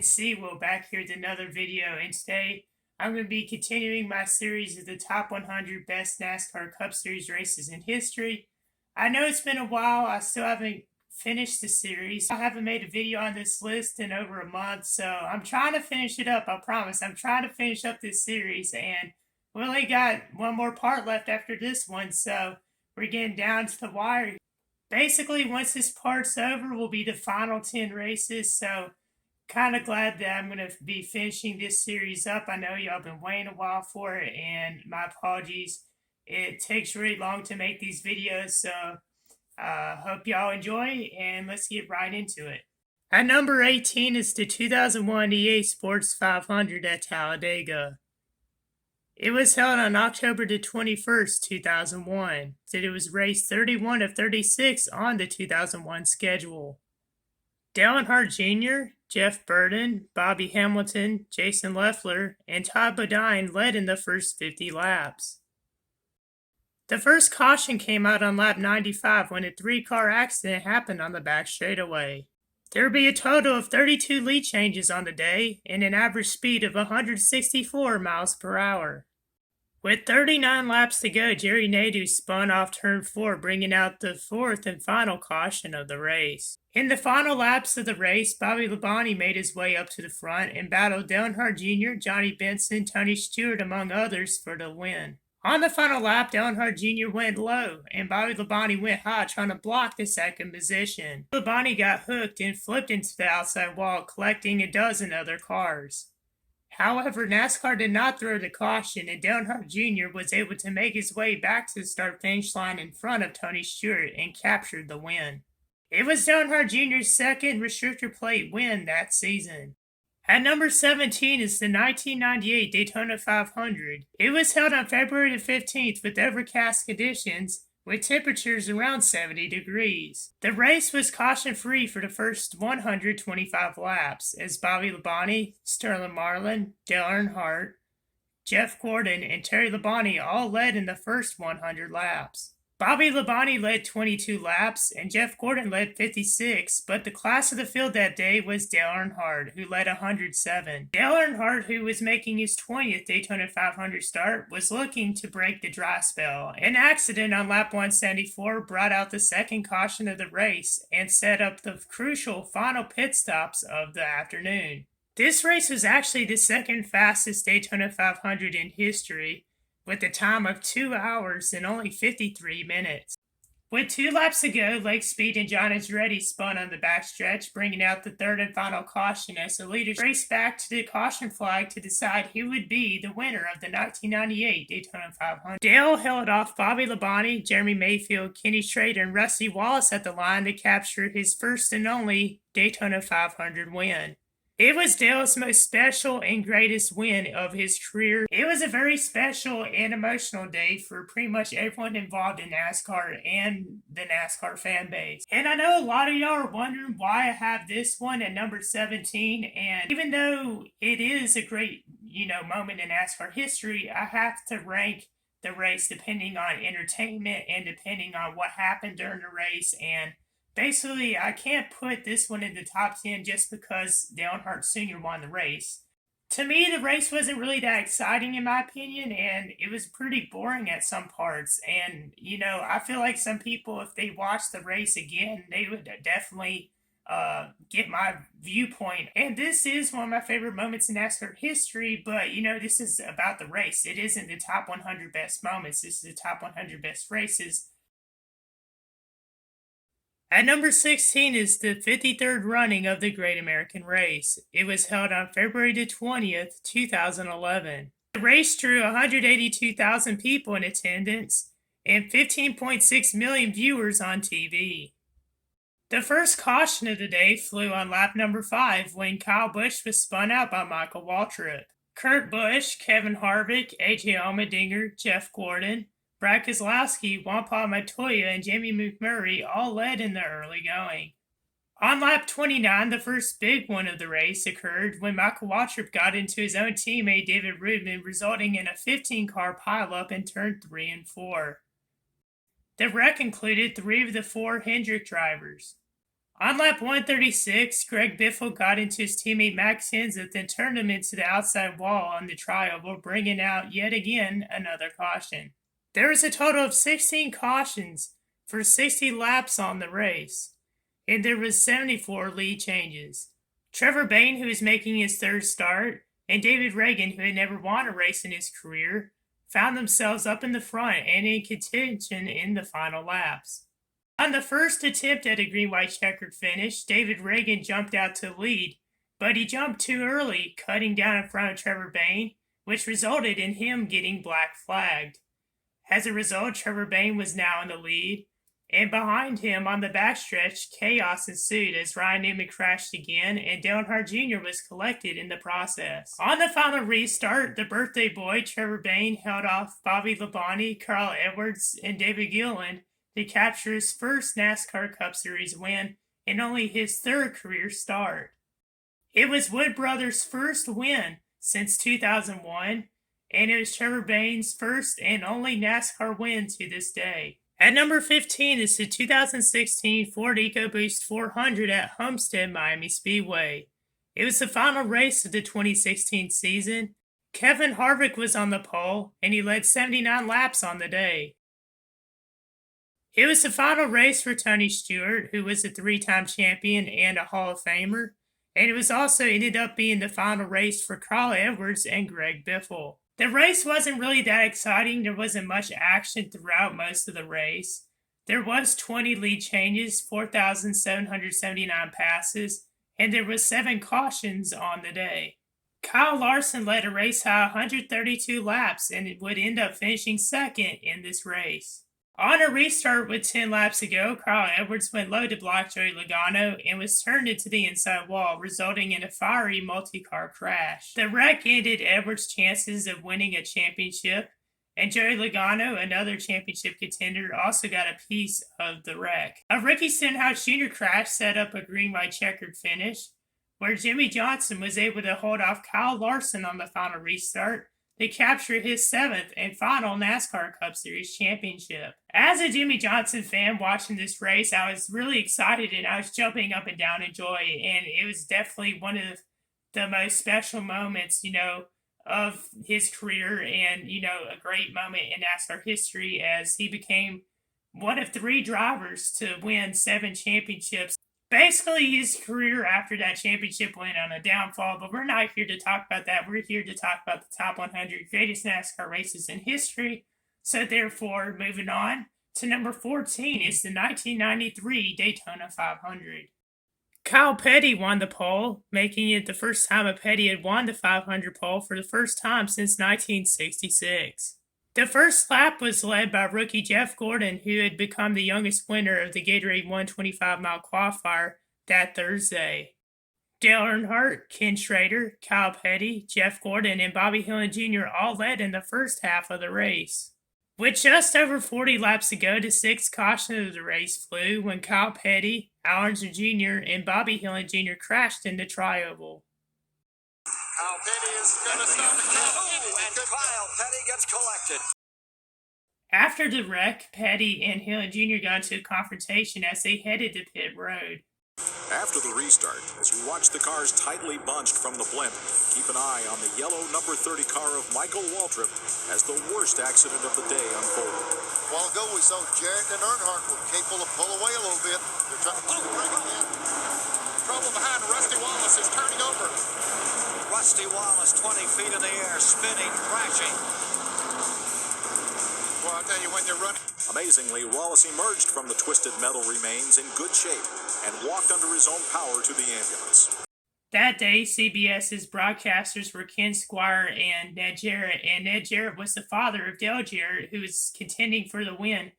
see, we're back here with another video, and today I'm going to be continuing my series of the top 100 best NASCAR Cup Series races in history. I know it's been a while, I still haven't finished the series. I haven't made a video on this list in over a month, so I'm trying to finish it up, I promise. I'm trying to finish up this series, and we only got one more part left after this one, so we're getting down to the wire. Basically, once this part's over, will be the final 10 races, so kind of glad that I'm going to be finishing this series up. I know y'all been waiting a while for it, and my apologies. It takes really long to make these videos, so hope y'all enjoy, and let's get right into it. At number 18 is the 2001 EA Sports 500 at Talladega. It was held on October the 21st, 2001, so it was race 31 of 36 on the 2001 schedule. Dale Earnhardt Jr., Jeff Burton, Bobby Hamilton, Jason Leffler, and Todd Bodine led in the first 50 laps. The first caution came out on lap 95 when a three-car accident happened on the back straightaway. There will be a total of 32 lead changes on the day and an average speed of 164 miles per hour. With 39 laps to go, Jerry Nadeau spun off turn 4, bringing out the fourth and final caution of the race. In the final laps of the race, Bobby Labonte made his way up to the front and battled Dale Earnhardt Jr., Johnny Benson, Tony Stewart, among others, for the win. On the final lap, Dale Earnhardt Jr. went low, and Bobby Labonte went high, trying to block the second position. Labonte got hooked and flipped into the outside wall, collecting a dozen other cars. However, NASCAR did not throw the caution, and Dale Earnhardt Jr. was able to make his way back to the start-finish line in front of Tony Stewart and captured the win. It was Dale Earnhardt Jr.'s second restrictor plate win that season. At number 17 is the 1998 Daytona 500. It was held on February the 15th with overcast conditions, with temperatures around 70 degrees. The race was caution-free for the first 125 laps, as Bobby Labonte, Sterling Marlin, Dale Earnhardt, Jeff Gordon, and Terry Labonte all led in the first 100 laps. Bobby Labonte led 22 laps, and Jeff Gordon led 56, but the class of the field that day was Dale Earnhardt, who led 107. Dale Earnhardt, who was making his 20th Daytona 500 start, was looking to break the dry spell. An accident on lap 174 brought out the second caution of the race and set up the crucial final pit stops of the afternoon. This race was actually the second fastest Daytona 500 in history, with a time of 2 hours and only 53 minutes. With 2 laps to go, Lake Speed and John Andretti spun on the backstretch, bringing out the third and final caution as the leaders raced back to the caution flag to decide who would be the winner of the 1998 Daytona 500. Dale held off Bobby Labonte, Jeremy Mayfield, Kenny Schrader, and Rusty Wallace at the line to capture his first and only Daytona 500 win. It was Dale's most special and greatest win of his career. It was a very special and emotional day for pretty much everyone involved in NASCAR and the NASCAR fan base. And I know a lot of y'all are wondering why I have this one at number 17. And even though it is a great, moment in NASCAR history, I have to rank the race depending on entertainment and depending on what happened during the race. And basically, I can't put this one in the top 10 just because Dale Earnhardt Sr. won the race. To me, the race wasn't really that exciting in my opinion, and it was pretty boring at some parts. And, I feel like some people, if they watch the race again, they would definitely get my viewpoint. And this is one of my favorite moments in NASCAR history, but, this is about the race. It isn't the top 100 best moments. This is the top 100 best races. At number 16 is the 53rd running of the Great American Race. It was held on February the 20th, 2011. The race drew 182,000 people in attendance and 15.6 million viewers on TV. The first caution of the day flew on lap number 5 when Kyle Busch was spun out by Michael Waltrip. Kurt Busch, Kevin Harvick, A.J. Allmendinger, Jeff Gordon, Brad Keselowski, Wampa Montoya, and Jamie McMurray all led in the early going. On lap 29, the first big one of the race occurred when Michael Waltrip got into his own teammate David Rudman, resulting in a 15-car pileup in turn 3 and 4. The wreck included 3 of the 4 Hendrick drivers. On lap 136, Greg Biffle got into his teammate Max Kenseth and turned him into the outside wall on the trioval, bringing out yet again another caution. There was a total of 16 cautions for 60 laps on the race, and there was 74 lead changes. Trevor Bayne, who was making his third start, and David Reagan, who had never won a race in his career, found themselves up in the front and in contention in the final laps. On the first attempt at a green-white checkered finish, David Reagan jumped out to lead, but he jumped too early, cutting down in front of Trevor Bayne, which resulted in him getting black flagged. As a result, Trevor Bayne was now in the lead, and behind him on the backstretch, chaos ensued as Ryan Newman crashed again, and Dale Earnhardt Jr. was collected in the process. On the final restart, the birthday boy, Trevor Bayne, held off Bobby Labonte, Carl Edwards, and David Gilliland to capture his first NASCAR Cup Series win and only his third career start. It was Wood Brothers' first win since 2001, and it was Trevor Bayne's first and only NASCAR win to this day. At number 15 is the 2016 Ford Ecoboost 400 at Homestead, Miami Speedway. It was the final race of the 2016 season. Kevin Harvick was on the pole, and he led 79 laps on the day. It was the final race for Tony Stewart, who was a three-time champion and a Hall of Famer, and it was also ended up being the final race for Carl Edwards and Greg Biffle. The race wasn't really that exciting. There wasn't much action throughout most of the race. There was 20 lead changes, 4,779 passes, and there was 7 cautions on the day. Kyle Larson led a race high 132 laps and would end up finishing second in this race. On a restart with 10 laps to go, Carl Edwards went low to block Joey Logano and was turned into the inside wall, resulting in a fiery multi-car crash. The wreck ended Edwards' chances of winning a championship, and Joey Logano, another championship contender, also got a piece of the wreck. A Ricky Stenhouse Jr. crash set up a green-white checkered finish, where Jimmy Johnson was able to hold off Kyle Larson on the final restart to capture his 7th and final NASCAR Cup Series championship. As a Jimmy Johnson fan watching this race, I was really excited and I was jumping up and down in joy, and it was definitely one of the most special moments, of his career, and, a great moment in NASCAR history as he became one of 3 drivers to win 7 championships. Basically, his career after that championship went on a downfall, but we're not here to talk about that. We're here to talk about the top 100 greatest NASCAR races in history. So therefore, moving on to number 14 is the 1993 Daytona 500. Kyle Petty won the pole, making it the first time a Petty had won the 500 pole for the first time since 1966. The first lap was led by rookie Jeff Gordon, who had become the youngest winner of the Gatorade 125-mile qualifier that Thursday. Dale Earnhardt, Ken Schrader, Kyle Petty, Jeff Gordon, and Bobby Hillin Jr. all led in the first half of the race. With just over 40 laps to go, the 6th caution of the race flew when Kyle Petty, Al Unser Jr., and Bobby Hillin Jr. crashed in the trioval. Kyle Petty is going to stop again. And Kyle Petty gets collected. After the wreck, Petty and Hillin Jr. got into a confrontation as they headed to pit road. After the restart, as we watch the cars tightly bunched from the blimp, keep an eye on the yellow number 30 car of Michael Waltrip as the worst accident of the day unfolded. A while ago, we saw Jarrett and Earnhardt were capable of pull away a little bit. They're trying to bring it in. Trouble behind. Rusty Wallace is turning over. Rusty Wallace, 20 feet in the air, spinning, crashing. Well, I'll tell you, when you're running. Amazingly, Wallace emerged from the twisted metal remains in good shape and walked under his own power to the ambulance. That day, CBS's broadcasters were Ken Squire and Ned Jarrett was the father of Dale Jarrett, who was contending for the win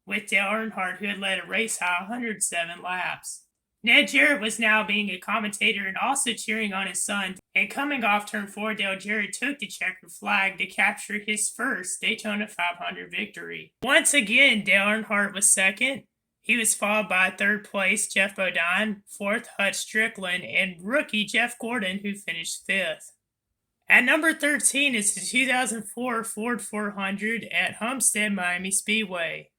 with Dale Earnhardt, who had led a race high 107 laps. Ned Jarrett was now being a commentator and also cheering on his son, and coming off turn 4, Dale Jarrett took the checkered flag to capture his first Daytona 500 victory. Once again, Dale Earnhardt was second. He was followed by third place Jeff Bodine, fourth Hut Strickland, and rookie Jeff Gordon, who finished 5th. At number 13 is the 2004 Ford 400 at Homestead, Miami Speedway.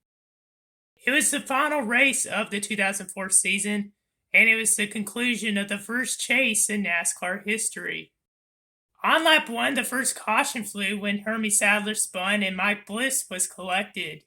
It was the final race of the 2004 season, and it was the conclusion of the first chase in NASCAR history. On lap 1, the first caution flew when Hermie Sadler spun and Mike Bliss was collected.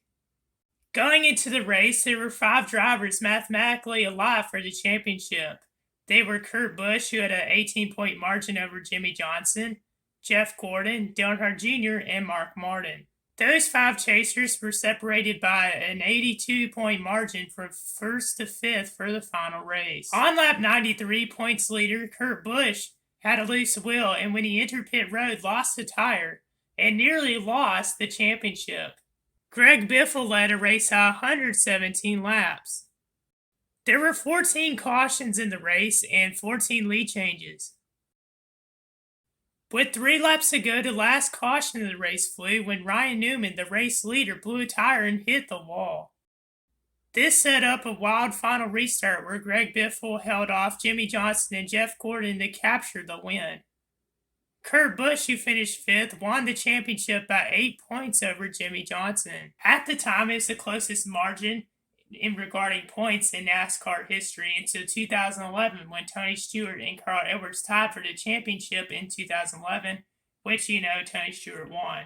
Going into the race, there were 5 drivers mathematically alive for the championship. They were Kurt Busch, who had an 18-point margin over Jimmy Johnson, Jeff Gordon, Dale Earnhardt Jr., and Mark Martin. Those 5 chasers were separated by an 82-point margin from 1st to 5th for the final race. On lap 93, points leader Kurt Busch had a loose wheel, and when he entered pit road, lost a tire and nearly lost the championship. Greg Biffle led a race at 117 laps. There were 14 cautions in the race and 14 lead changes. With 3 laps to go, the last caution of the race flew when Ryan Newman, the race leader, blew a tire and hit the wall. This set up a wild final restart where Greg Biffle held off Jimmy Johnson and Jeff Gordon to capture the win. Kurt Busch, who finished 5th, won the championship by 8 points over Jimmy Johnson. At the time, it was the closest margin in regarding points in NASCAR history until 2011, when Tony Stewart and Carl Edwards tied for the championship in 2011, which Tony Stewart won.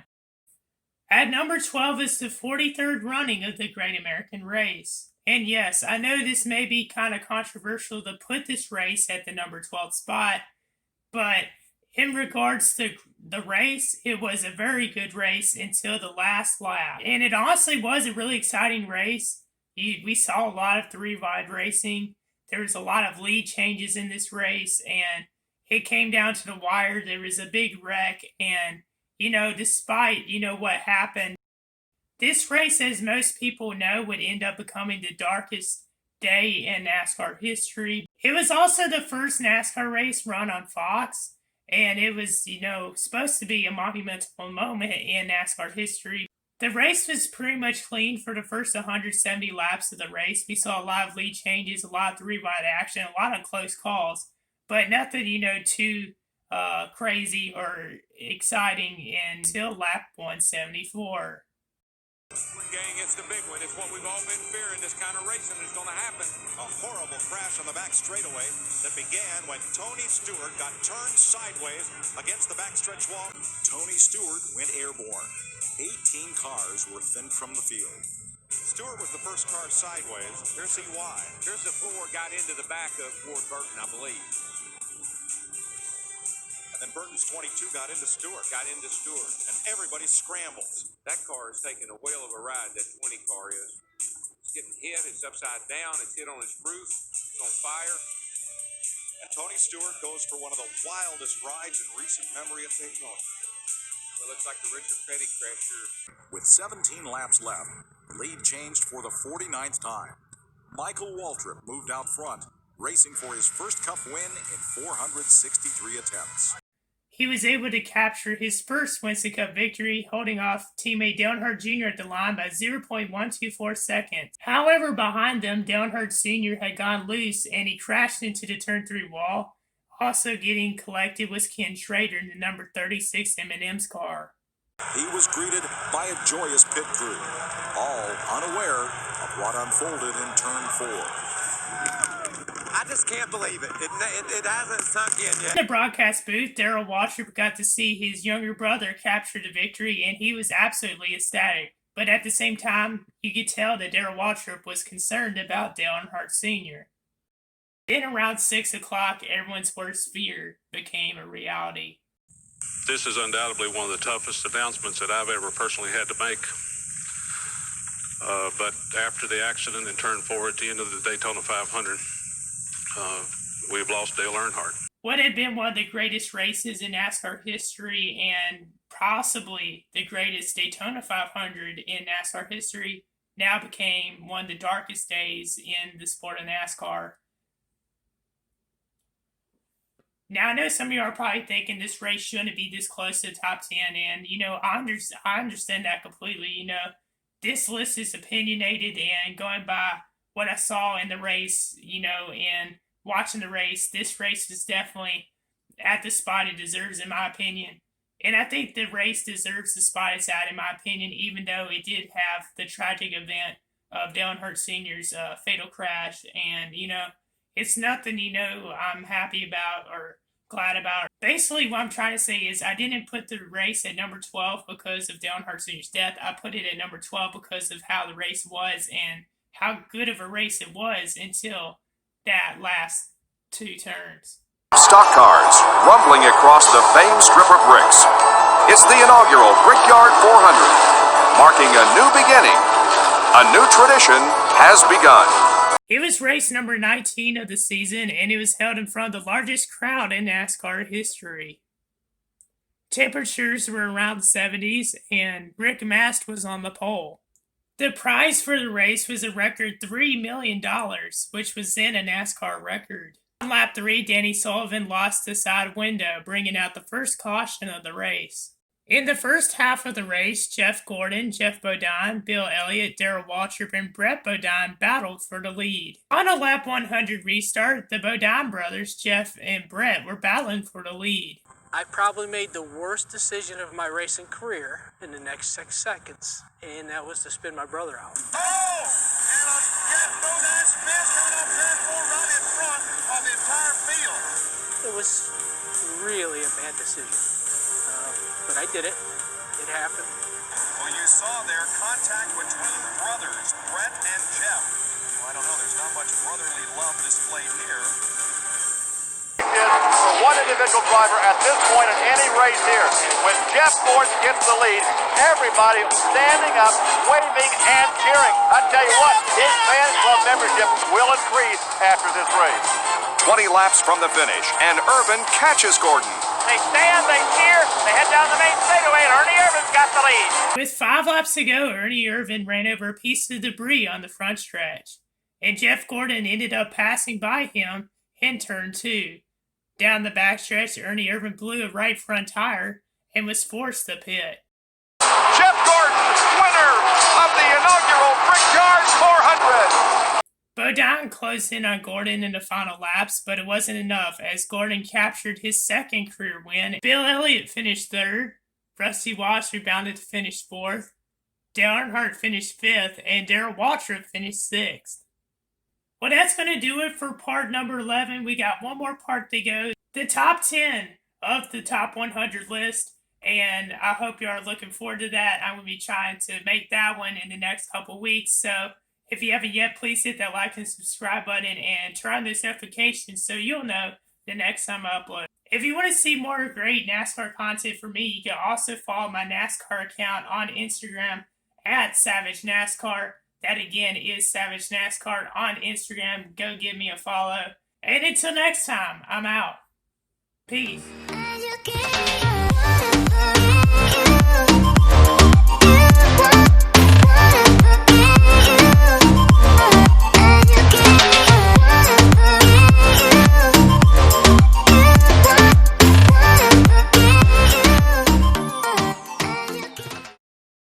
At number 12 is the 43rd running of the Great American Race. And yes, I know this may be kind of controversial to put this race at the number 12 spot, but in regards to the race, it was a very good race until the last lap. And it honestly was a really exciting race. We saw a lot of 3-wide racing. There was a lot of lead changes in this race, and it came down to the wire. There was a big wreck, and, despite, what happened, this race, as most people know, would end up becoming the darkest day in NASCAR history. It was also the first NASCAR race run on Fox, and it was, supposed to be a monumental moment in NASCAR history. The race was pretty much clean for the first 170 laps of the race. We saw a lot of lead changes, a lot of 3-wide action, a lot of close calls, but nothing, too crazy or exciting until lap 174. Gang, it's the big one. It's what we've all been fearing. This kind of racing is going to happen. A horrible crash on the back straightaway that began when Tony Stewart got turned sideways against the backstretch wall. Tony Stewart went airborne. 18 cars were thinned from the field. Stewart was the first car sideways. Here's why. Here's the 4 got into the back of Ward Burton, I believe. And then Burton's 22 got into Stewart. And everybody scrambles. That car is taking a whale of a ride, that 20 car is. It's getting hit, it's upside down, it's hit on its roof, it's on fire. And Tony Stewart goes for one of the wildest rides in recent memory at Daytona. It looks like the Richard Petty crash here. With 17 laps left, the lead changed for the 49th time. Michael Waltrip moved out front, racing for his first Cup win in 463 attempts. He was able to capture his first Winston Cup victory, holding off teammate Dale Earnhardt Jr. at the line by 0.124 seconds. However, behind them, Dale Earnhardt Sr. had gone loose and he crashed into the turn 3 wall. Also getting collected was Ken Schrader in the number 36 M&M's car. He was greeted by a joyous pit crew, all unaware of what unfolded in turn 4. I just can't believe it. It hasn't sunk in yet. In the broadcast booth, Darrell Waltrip got to see his younger brother capture the victory, and he was absolutely ecstatic. But at the same time, you could tell that Darrell Waltrip was concerned about Dale Earnhardt Sr. Then around 6 o'clock, everyone's worst fear became a reality. This is undoubtedly one of the toughest announcements that I've ever personally had to make. But after the accident in turn 4 at the end of the Daytona 500, we've lost Dale Earnhardt. What had been one of the greatest races in NASCAR history and possibly the greatest Daytona 500 in NASCAR history now became one of the darkest days in the sport of NASCAR. Now, I know some of you are probably thinking this race shouldn't be this close to the top 10, and, I understand that completely. This list is opinionated, and going by what I saw in the race, and watching the race, this race was definitely at the spot it deserves, in my opinion. And I think the race deserves the spot it's at, in my opinion, even though it did have the tragic event of Dale Earnhardt Sr.'s fatal crash. And, It's nothing, I'm happy about or glad about. Basically, what I'm trying to say is I didn't put the race at number 12 because of Dale Earnhardt Sr.'s death. I put it at number 12 because of how the race was and how good of a race it was until that last two turns. Stock cars rumbling across the famed strip of bricks. It's the inaugural Brickyard 400, marking a new beginning. A new tradition has begun. It was race number 19 of the season, and it was held in front of the largest crowd in NASCAR history. Temperatures were around the 70s, and Rick Mast was on the pole. The prize for the race was a record $3 million, which was then a NASCAR record. On lap 3, Danny Sullivan lost the side window, bringing out the first caution of the race. In the first half of the race, Jeff Gordon, Jeff Bodine, Bill Elliott, Darrell Waltrip, and Brett Bodine battled for the lead. On a lap 100 restart, the Bodine brothers, Jeff and Brett, were battling for the lead. I probably made the worst decision of my racing career in the next 6 seconds, and that was to spin my brother out. Oh! And a Jeff Bodine spin coming up there run in front of the entire field. It was really a bad decision, but I did it. It happened. Well, you saw there contact between brothers, Brett and Jeff. Well, I don't know, there's not much brotherly love displayed here. For one individual driver at this point in any race here. When Jeff Gordon gets the lead, everybody standing up, waving and cheering. I tell you what, his fan club membership will increase after this race. 20 laps from the finish, and Irvin catches Gordon. They stand, they cheer, they head down the main straightaway, and Ernie Irvin's got the lead. With 5 laps to go, Ernie Irvin ran over a piece of debris on the front stretch, and Jeff Gordon ended up passing by him in turn 2. Down the backstretch, Ernie Irvin blew a right front tire and was forced to pit. Jeff Gordon, winner of the inaugural Brickyard 400. Bodine closed in on Gordon in the final laps, but it wasn't enough as Gordon captured his second career win. Bill Elliott finished 3rd, Rusty Wallace rebounded to finish 4th, Dale Earnhardt finished 5th, and Darrell Waltrip finished 6th. Well, that's going to do it for part number 11. We got one more part to go. The top 10 of the top 100 list. And I hope you are looking forward to that. I'm going to be trying to make that one in the next couple weeks. So if you haven't yet, please hit that like and subscribe button and turn on those notifications so you'll know the next time I upload. If you want to see more great NASCAR content from me, you can also follow my NASCAR account on Instagram at savagenascar. That again is Savage NASCAR on Instagram. Go give me a follow. And until next time, I'm out. Peace.